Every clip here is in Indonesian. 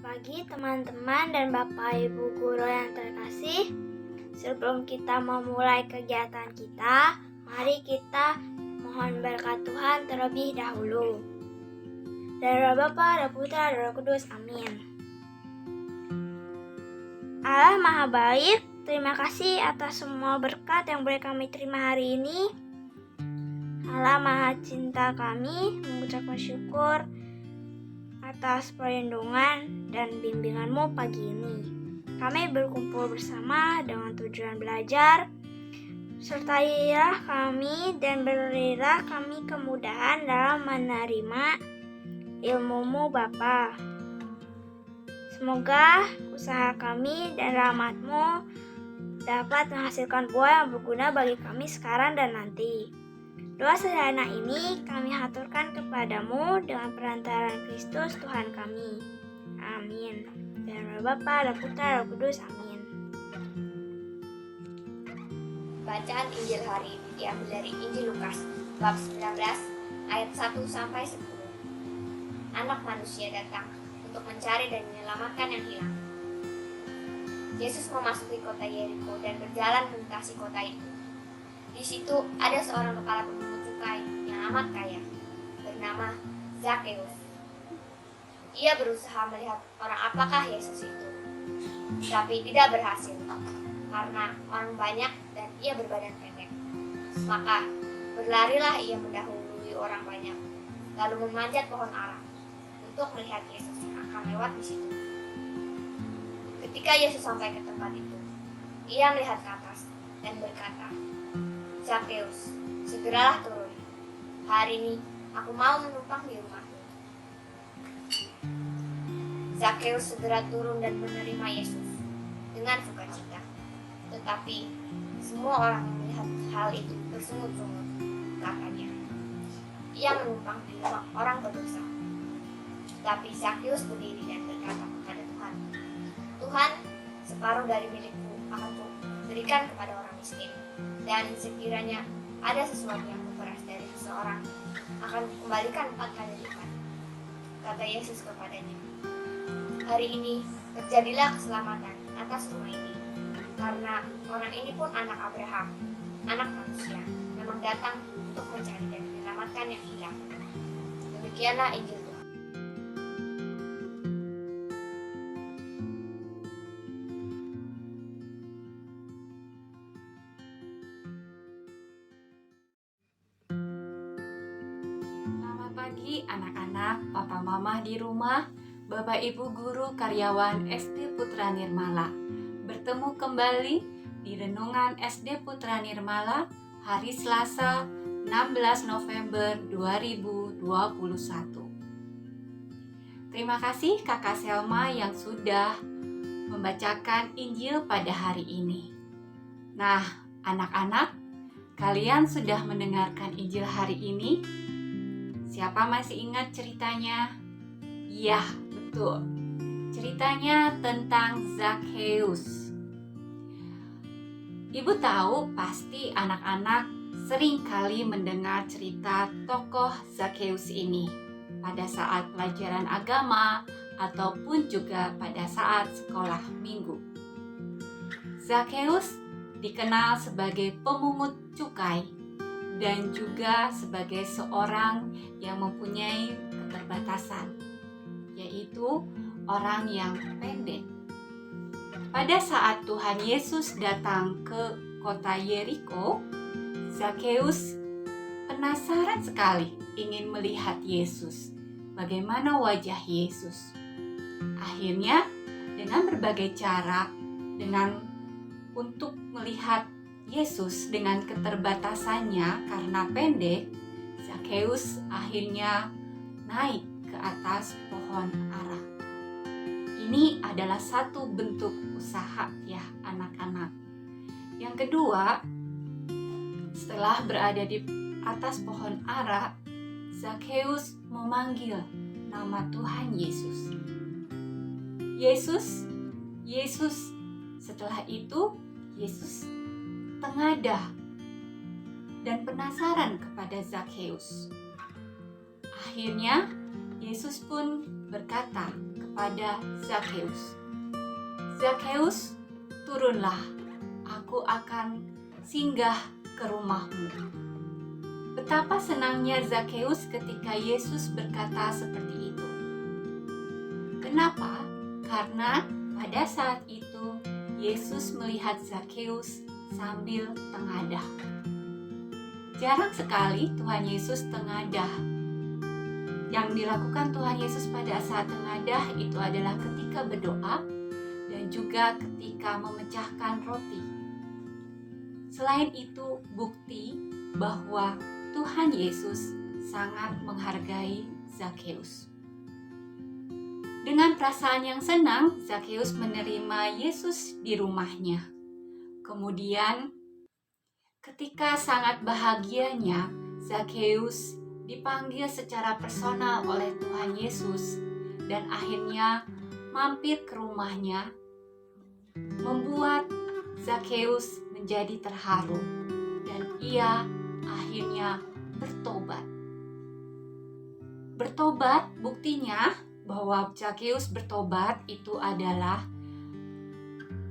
pagi teman-teman dan Bapak Ibu guru yang terkasih. Sebelum kita memulai kegiatan kita, mari kita mohon berkat Tuhan terlebih dahulu. Dari roh Bapa, dan Putra, dan Roh Kudus. Amin. Allah Maha Baik, terima kasih atas semua berkat yang boleh kami terima hari ini. Allah Maha Cinta, kami mengucapkan syukur atas perlindungan dan bimbingan-Mu pagi ini. Kami berkumpul bersama dengan tujuan belajar. Sertailah kami dan berilah kami kemudahan dalam menerima ilmu-Mu Bapa. Semoga usaha kami dan rahmat-Mu dapat menghasilkan buah yang berguna bagi kami sekarang dan nanti. Doa sederhana ini kami haturkan kepadamu dengan perantaraan Kristus Tuhan kami. Amin. Dalam nama Bapa dan Putra dan Roh Kudus. Amin. Bacaan Injil hari ini diambil dari Injil Lukas, bab 19, ayat 1-10. Anak manusia datang untuk mencari dan menyelamatkan yang hilang. Yesus memasuki kota Yeriko dan berjalan melintasi kota itu. Di situ ada seorang kepala pemungut cukai yang amat kaya, bernama Zakheus. Ia berusaha melihat orang apakah Yesus itu, tapi tidak berhasil karena orang banyak dan ia berbadan pendek. Maka berlarilah ia mendahului orang banyak, lalu memanjat pohon ara untuk melihat Yesus yang akan lewat di situ. Ketika Yesus sampai ke tempat itu, ia melihat ke atas dan berkata, "Zakheus, segeralah turun. Hari ini aku mau menumpang di rumahmu." Zakheus segera turun dan menerima Yesus dengan sukacita. Tetapi semua orang yang melihat hal itu bersungut-sungut, katanya, "Ia menumpang di rumah orang berdosa." Tapi Zakheus berdiri dan berkata kepada Tuhan, "Tuhan, separuh dari milikku akan kuberikan kepada orang miskin. Dan sekiranya ada sesuatu yang kuperas dari seseorang, akan kukembalikan 4 kali lipat." Kata Yesus kepadanya, "Hari ini terjadilah keselamatan atas rumah ini, karena orang ini pun anak Abraham, anak manusia, memang datang untuk mencari dan menyelamatkan yang hilang." Demikianlah Injil Tuhan. Selamat pagi anak-anak, papa mama di rumah, bapak ibu guru karyawan SD Putra Nirmala. Bertemu kembali di Renungan SD Putra Nirmala hari Selasa 16 November 2021. Terima kasih Kakak Selma yang sudah membacakan Injil pada hari ini. Nah, anak-anak, kalian sudah mendengarkan Injil hari ini? Siapa masih ingat ceritanya? Iya, betul. Ceritanya tentang Zakheus. Ibu tahu pasti anak-anak sering kali mendengar cerita tokoh Zakheus ini pada saat pelajaran agama ataupun juga pada saat sekolah minggu. Zakheus dikenal sebagai pemungut cukai dan juga sebagai seorang yang mempunyai keterbatasan, yaitu orang yang pendek. Pada saat Tuhan Yesus datang ke kota Yeriko, Zakheus penasaran sekali ingin melihat Yesus, bagaimana wajah Yesus. Akhirnya, dengan berbagai cara, untuk melihat Yesus dengan keterbatasannya karena pendek, Zakheus akhirnya naik ke atas pohon ara. Ini adalah satu bentuk usaha ya anak-anak. Yang kedua, setelah berada di atas pohon ara, Zakheus memanggil nama Tuhan Yesus. Yesus, Yesus. Setelah itu, Yesus tengadah dan penasaran kepada Zakheus. Akhirnya, Yesus pun berkata kepada kepada Zakheus, "Zakheus, turunlah, aku akan singgah ke rumahmu." Betapa senangnya Zakheus ketika Yesus berkata seperti itu. Kenapa? Karena pada saat itu Yesus melihat Zakheus sambil tengadah. Jarang sekali Tuhan Yesus tengadah. Yang dilakukan Tuhan Yesus pada saat tengadah itu adalah ketika berdoa dan juga ketika memecahkan roti. Selain itu, bukti bahwa Tuhan Yesus sangat menghargai Zakheus. Dengan perasaan yang senang, Zakheus menerima Yesus di rumahnya. Kemudian, ketika sangat bahagianya, Zakheus dipanggil secara personal oleh Tuhan Yesus dan akhirnya mampir ke rumahnya, membuat Zakheus menjadi terharu dan ia akhirnya bertobat. Bertobat, buktinya bahwa Zakheus bertobat itu adalah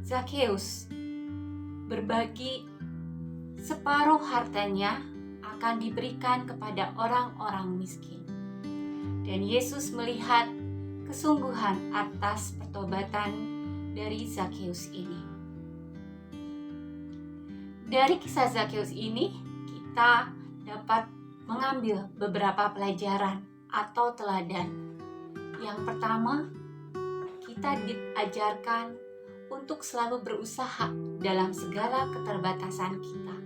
Zakheus berbagi separuh hartanya akan diberikan kepada orang-orang miskin. Dan Yesus melihat kesungguhan atas pertobatan dari Zakheus ini. Dari kisah Zakheus ini, kita dapat mengambil beberapa pelajaran atau teladan. Yang pertama, kita diajarkan untuk selalu berusaha dalam segala keterbatasan kita.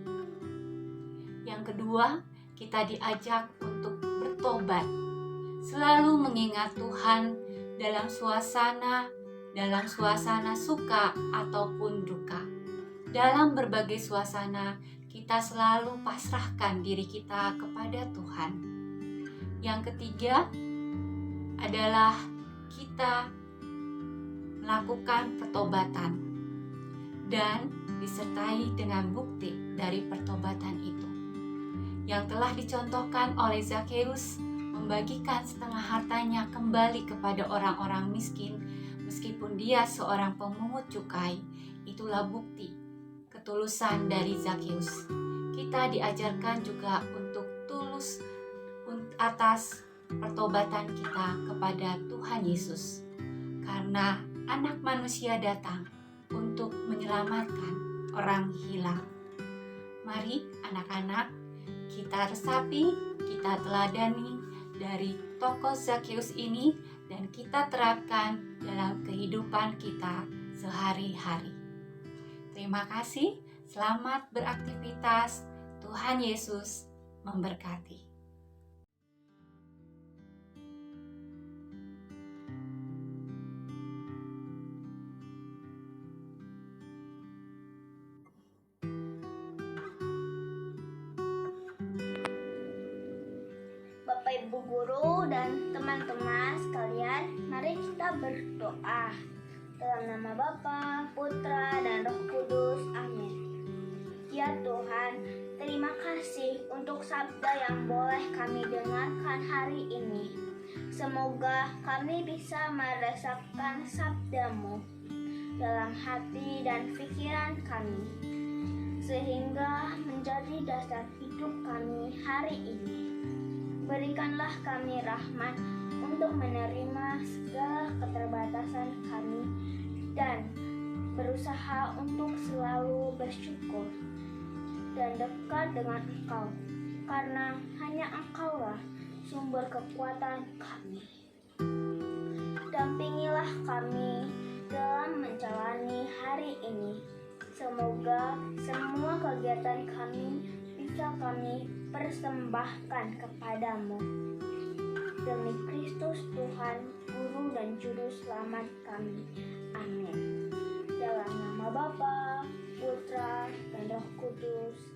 Yang kedua, kita diajak untuk bertobat, selalu mengingat Tuhan dalam suasana suka ataupun duka. Dalam berbagai suasana, kita selalu pasrahkan diri kita kepada Tuhan. Yang ketiga adalah kita melakukan pertobatan dan disertai dengan bukti dari pertobatan itu yang telah dicontohkan oleh Zakheus, membagikan setengah hartanya kembali kepada orang-orang miskin meskipun dia seorang pemungut cukai. Itulah bukti ketulusan dari Zakheus. Kita diajarkan juga untuk tulus atas pertobatan kita kepada Tuhan Yesus, karena Anak Manusia datang untuk menyelamatkan orang hilang. Mari anak-anak, kita resapi, kita teladani dari tokoh Zakheus ini dan kita terapkan dalam kehidupan kita sehari-hari. Terima kasih, selamat beraktivitas. Tuhan Yesus memberkati. Bapak Ibu Guru dan teman-teman sekalian, mari kita berdoa. Dalam nama Bapa, Putra, dan Roh Kudus. Amin. Ya Tuhan, terima kasih untuk sabda yang boleh kami dengarkan hari ini. Semoga kami bisa meresapkan sabda-Mu dalam hati dan pikiran kami, sehingga menjadi dasar hidup kami hari ini. Berikanlah kami rahmat untuk menerima segala keterbatasan kami dan berusaha untuk selalu bersyukur dan dekat dengan Engkau, karena hanya Engkaulah sumber kekuatan kami. Dampingilah kami dalam menjalani hari ini. Semoga semua kegiatan kami bisa kami persembahkan kepadamu. Demi Kristus Tuhan, Guru dan Juru Selamat kami. Amin. Dalam nama Bapa, Putra, dan Roh Kudus.